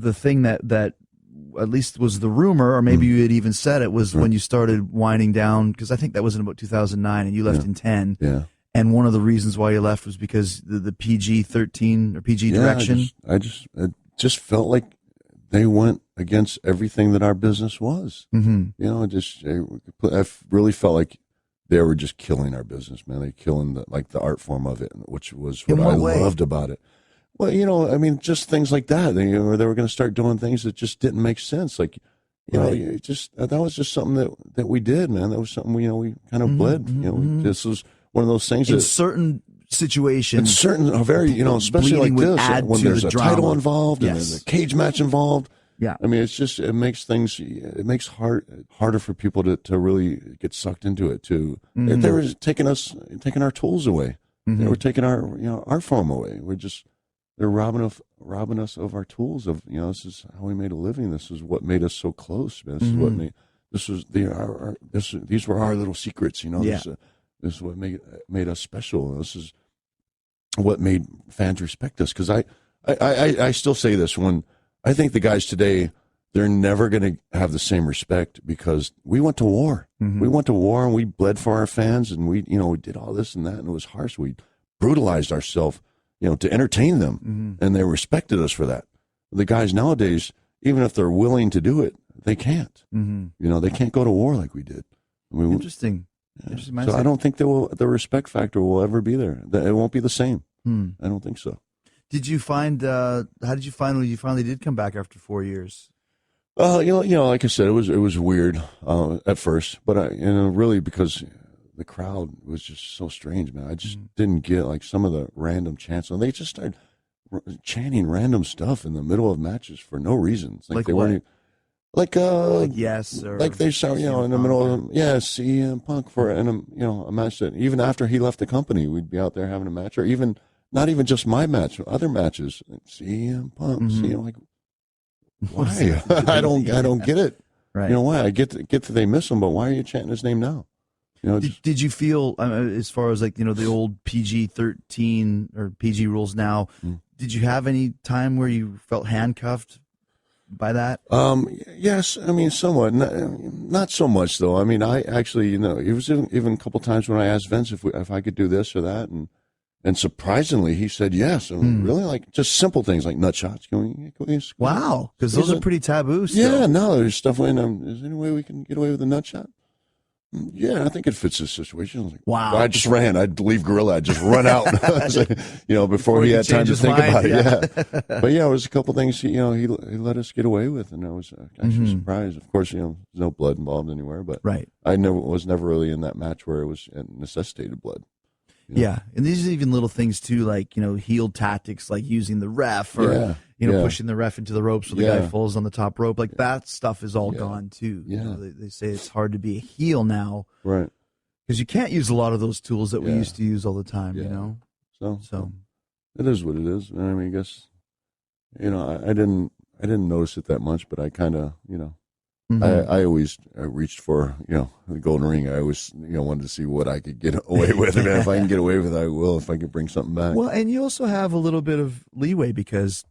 the thing that at least was the rumor, or maybe you had even said it, was when you started winding down, because I think that was in about 2009 and you left in 10. Yeah. And one of the reasons why you left was because the PG-13 or PG direction. It just felt like they went against everything that our business was. Mm-hmm. You know, I really felt like they were just killing our business, man. They killing the art form of it, which was what I loved about it. Well, you know, I mean, just things like that. They were going to start doing things that just didn't make sense. Like, you know, that was just something that we did, man. That was something we kind of bled. You know, this was one of those things in that certain situations, in certain very, you know, especially like this, when there's a title involved and there's a cage match involved. Yeah, I mean, it makes harder for people to really get sucked into it too. They were taking our tools away. They were taking our art form away. They're robbing us of our tools. Of, you know, this is how we made a living. This is what made us so close. This is what made these were our little secrets. You know, this is what made us special. This is what made fans respect us. Because I still say this, when I think the guys today, they're never going to have the same respect, because we went to war. We went to war and we bled for our fans, and we did all this and that, and it was harsh. We brutalized ourselves, you know, to entertain them, and they respected us for that. The guys nowadays, even if they're willing to do it, they can't. You know, they can't go to war like we did. Interesting. Interesting. So I don't think the respect factor will ever be there. It won't be the same. I don't think so. Did you find? How did you find when you finally did come back after 4 years? You know, like I said, it was weird at first, but really because the crowd was just so strange, man. I just didn't get like some of the random chants. And they just started chanting random stuff in the middle of matches for no reason. Like they weren't. Like yes, or like they start, you know, in the middle of CM Punk for a match that even after he left the company, we'd be out there having a match, or even not even just my match, other matches. CM Punk, like, why? I don't get it. Right. You know why? I get that they miss him, but why are you chanting his name now? You know, did you feel, as far as like, you know, the old PG-13 or PG rules now? Did you have any time where you felt handcuffed by that? Yes, I mean, somewhat. Not so much, though. I mean, I actually, you know, it was even a couple times when I asked Vince if I could do this or that, and surprisingly, he said yes. And really, like, just simple things like nut shots. Can we wow, because those are pretty taboo still. Yeah, no, there's stuff in them. Is there any way we can get away with a nut shot? Yeah, I think it fits this situation. I was like, wow. I just ran. I'd leave Gorilla. I'd just run out, you know, before he had time to think about it. Yeah. But yeah, it was a couple things, you know, he let us get away with, and I was actually surprised. Of course, you know, there's no blood involved anywhere, but I was never really in that match where it was necessitated blood. You know? Yeah, and these are even little things too, like, you know, heel tactics, like using the ref or pushing the ref into the ropes so the guy falls on the top rope. Like that stuff is all gone too. Yeah. You know, they say it's hard to be a heel now, right? Because you can't use a lot of those tools that we used to use all the time. You know, so it is what it is. I mean, I guess, you know, I didn't notice it that much, but I kind of, you know. I always reached for, you know, the golden ring. I always, you know, wanted to see what I could get away with. And if I can get away with it, I will. If I can bring something back. Well, and you also have a little bit of leeway because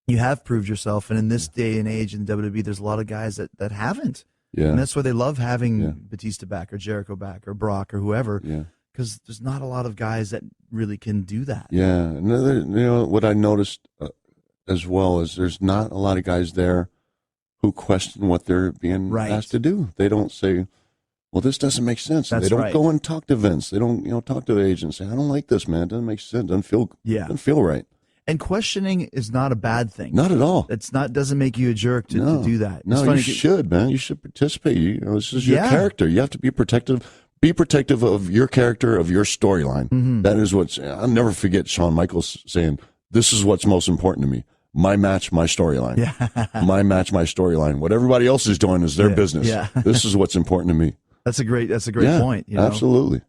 you have proved yourself. And in this day and age in WWE, there's a lot of guys that haven't. Yeah. And that's why they love having Batista back or Jericho back or Brock or whoever. Yeah. Because there's not a lot of guys that really can do that. Yeah. Another, you know, what I noticed as well is there's not a lot of guys there who question what they're being asked to do. They don't say, well, this doesn't make sense. They don't go and talk to Vince. They don't, you know, talk to the agent and say, I don't like this, man. It doesn't make sense. It doesn't feel right. And questioning is not a bad thing. Not at all. Doesn't make you a jerk to do that. No, you should, man. You should participate. You know, this is your character. You have to be protective. Be protective of your character, of your storyline. That is I'll never forget Shawn Michaels saying, this is what's most important to me. My match, my storyline. Yeah. My match, my storyline. What everybody else is doing is their business. Yeah. This is what's important to me. That's a great point. You know? Absolutely.